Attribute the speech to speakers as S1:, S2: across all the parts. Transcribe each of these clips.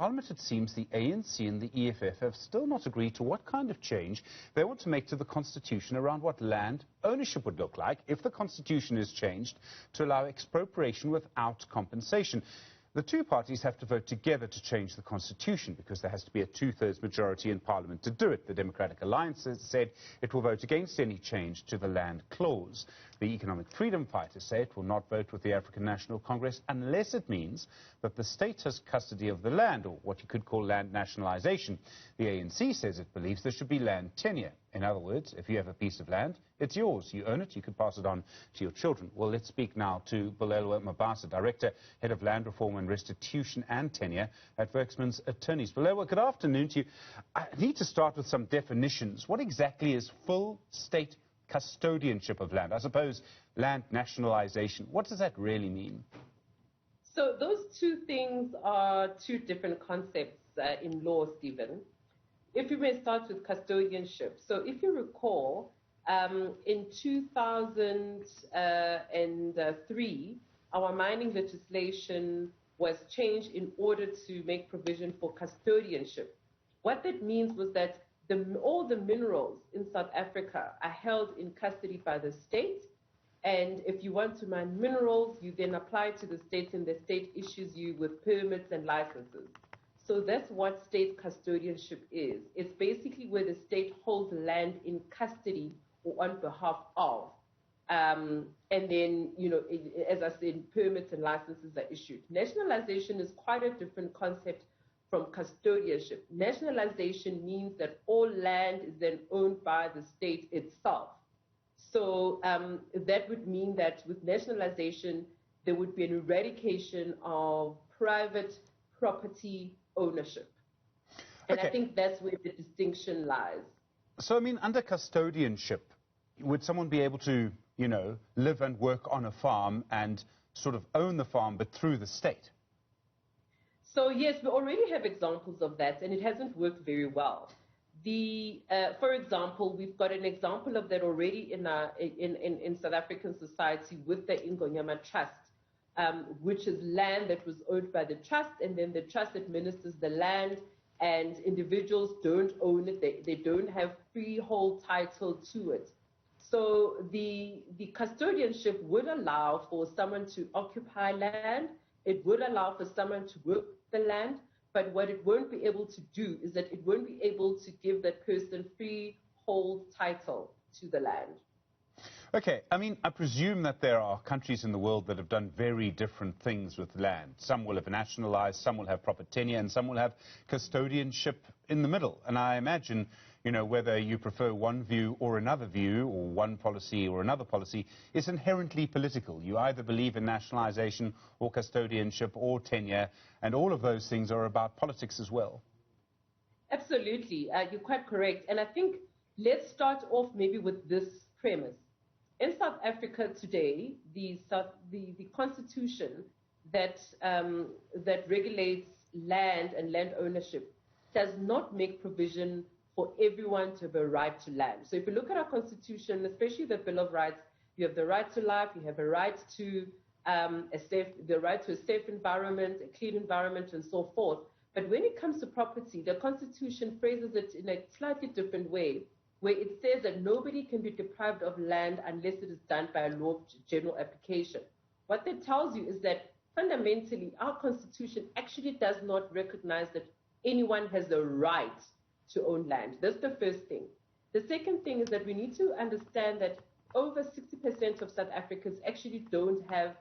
S1: Parliament, it seems the ANC and the EFF have still not agreed to what kind of change they want to make to the Constitution around what land ownership would look like if the Constitution is changed to allow expropriation without compensation. The two parties have to vote together to change the Constitution because there has to be a two-thirds majority in Parliament to do it. The Democratic Alliance has said it will vote against any change to the land clause. The economic freedom fighters say it will not vote with the African National Congress unless it means that the state has custody of the land, or what you could call land nationalisation. The ANC says it believes there should be land tenure. In other words, if you have a piece of land, it's yours. You own it, you can pass it on to your children. Well, let's speak now to Bulelwa Mabasa, Director, Head of Land Reform and Restitution and Tenure at Werksman's Attorneys. Bulelwa, good afternoon to you. I need to start with some definitions. What exactly is full state custodianship of land? I suppose land nationalisation. What does that really mean?
S2: So those two things are two different concepts in law, Stephen. If you may start with custodianship. So if you recall, in 2003, our mining legislation was changed in order to make provision for custodianship. What that means was that all the minerals in South Africa are held in custody by the state. And if you want to mine minerals, you then apply to the state, and the state issues you with permits and licenses. So that's what state custodianship is. It's basically where the state holds land in custody or on behalf of. And then, as I said, permits and licenses are issued. Nationalisation is quite a different concept from custodianship. Nationalisation means that all land is then owned by the state itself. So that would mean that with nationalisation, there would be an eradication of private property ownership. And okay. I think that's where the distinction lies.
S1: So, I mean, under custodianship, would someone be able to, live and work on a farm and sort of own the farm, but through the state?
S2: So, yes, we already have examples of that, and it hasn't worked very well. For example, we've got an example of that already in South African society with the Ingonyama Trust, which is land that was owned by the trust, and then the trust administers the land, and individuals don't own it. They don't have freehold title to it. So the custodianship would allow for someone to occupy land. It would allow for someone to work the land. But what it won't be able to do is that it won't be able to give that person freehold title to the land.
S1: Okay, I mean, I presume that there are countries in the world that have done very different things with land. Some will have nationalised, some will have proper tenure, and some will have custodianship in the middle. And I imagine, whether you prefer one view or another view, or one policy or another policy, is inherently political. You either believe in nationalisation or custodianship or tenure, and all of those things are about politics as well.
S2: Absolutely, you're quite correct. And I think let's start off maybe with this premise. In South Africa today, the constitution that regulates land and land ownership does not make provision for everyone to have a right to land. So if you look at our constitution, especially the Bill of Rights, you have the right to life, you have a right to the right to a safe environment, a clean environment, and so forth. But when it comes to property, the constitution phrases it in a slightly different way, where it says that nobody can be deprived of land unless it is done by a law of general application. What that tells you is that fundamentally our constitution actually does not recognize that anyone has the right to own land. That's the first thing. The second thing is that we need to understand that over 60% of South Africans actually don't have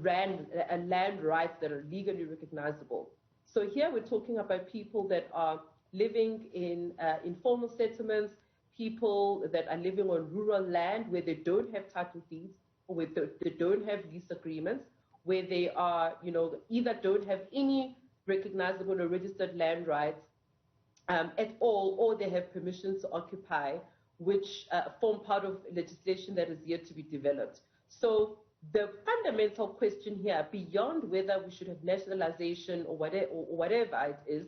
S2: land rights that are legally recognizable. So here we're talking about people that are living in informal settlements, people that are living on rural land where they don't have title deeds, or where they don't have lease agreements, where they are, either don't have any recognizable or registered land rights at all, or they have permission to occupy, which form part of legislation that is yet to be developed. So the fundamental question here, beyond whether we should have nationalisation or whatever it is,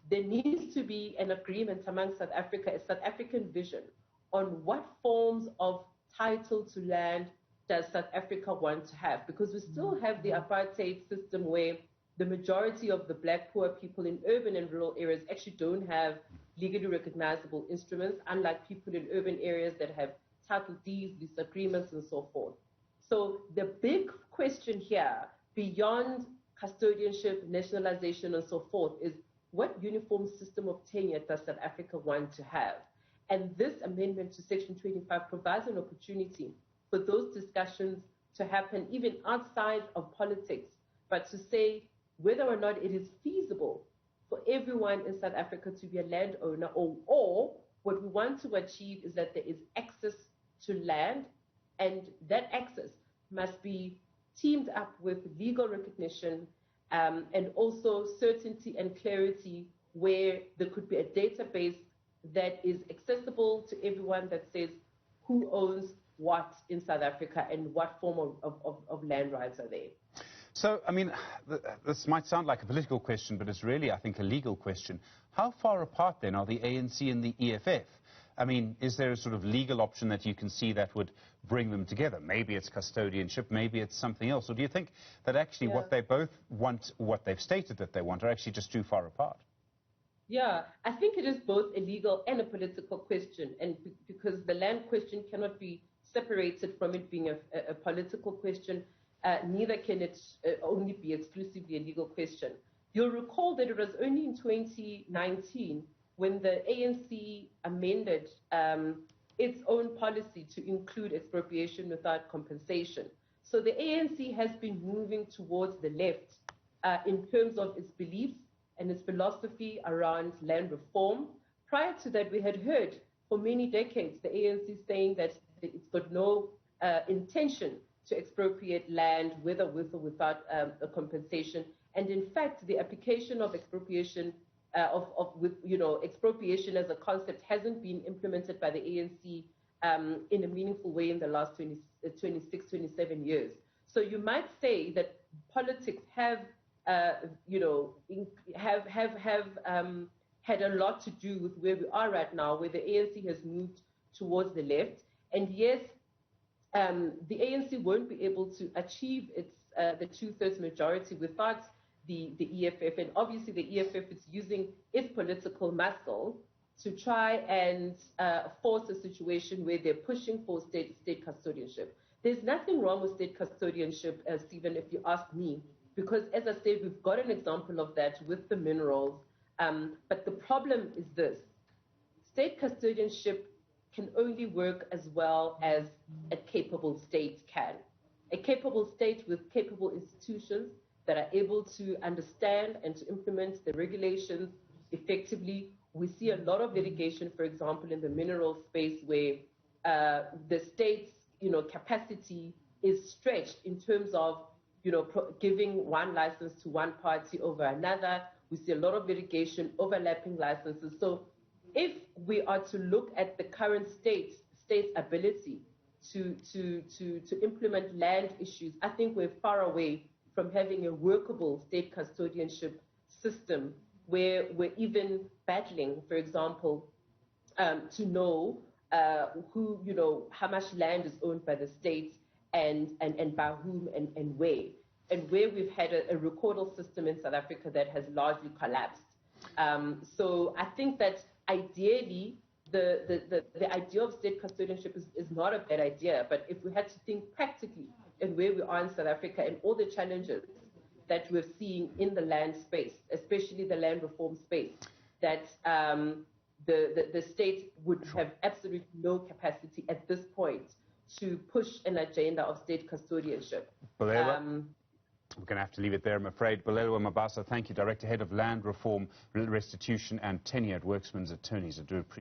S2: there needs to be an agreement among South Africa, a South African vision on what forms of title to land does South Africa want to have, because we still have the apartheid system where the majority of the black poor people in urban and rural areas actually don't have legally recognizable instruments, unlike people in urban areas that have Title Ds, lease agreements, and so forth. So the big question here, beyond custodianship, nationalization, and so forth, is what uniform system of tenure does South Africa want to have? And this amendment to Section 25 provides an opportunity for those discussions to happen even outside of politics, but to say whether or not it is feasible for everyone in South Africa to be a landowner, or what we want to achieve is that there is access to land, and that access must be teamed up with legal recognition and also certainty and clarity, where there could be a database that is accessible to everyone that says who owns what in South Africa and what form of land rights are there.
S1: So, I mean, this might sound like a political question, but it's really, I think, a legal question. How far apart, then, are the ANC and the EFF? I mean, is there a sort of legal option that you can see that would bring them together? Maybe it's custodianship, maybe it's something else. Or do you think that actually what they both want, what they've stated that they want, are actually just too far apart?
S2: Yeah, I think it is both a legal and a political question, and because the land question cannot be separated from it being a political question, neither can it only be exclusively a legal question. You'll recall that it was only in 2019 when the ANC amended its own policy to include expropriation without compensation. So the ANC has been moving towards the left in terms of its beliefs and its philosophy around land reform. Prior to that, we had heard for many decades the ANC saying that it's got no intention to expropriate land, whether with or without a compensation. And in fact, the application of expropriation, expropriation as a concept hasn't been implemented by the ANC in a meaningful way in the last 26, 27 years. So you might say that politics have had a lot to do with where we are right now, where the ANC has moved towards the left. And yes, the ANC won't be able to achieve its the two-thirds majority without the EFF. And obviously the EFF is using its political muscle to try and force a situation where they're pushing for state custodianship. There's nothing wrong with state custodianship, Stephen, if you ask me, because as I said, we've got an example of that with the minerals. But the problem is this: state custodianship can only work as well as a capable state can. A capable state with capable institutions that are able to understand and to implement the regulations effectively. We see a lot of litigation, for example, in the mineral space, where the state's capacity is stretched in terms of giving one license to one party over another. We see a lot of litigation, overlapping licenses. So if we are to look at the current state's ability to implement land issues, I think we're far away from having a workable state custodianship system where we're even battling, for example, to know how much land is owned by the state and by whom and where. And where we've had a recordal system in South Africa that has largely collapsed. So I think that ideally, the idea of state custodianship is not a bad idea, but if we had to think practically and where we are in South Africa and all the challenges that we're seeing in the land space, especially the land reform space, that the state would have absolutely no capacity at this point to push an agenda of state custodianship.
S1: We're going to have to leave it there, I'm afraid. Bulelwa Mabasa, thank you, Director Head of Land Reform, Restitution and Tenure at Worksmen's Attorneys. I do appreciate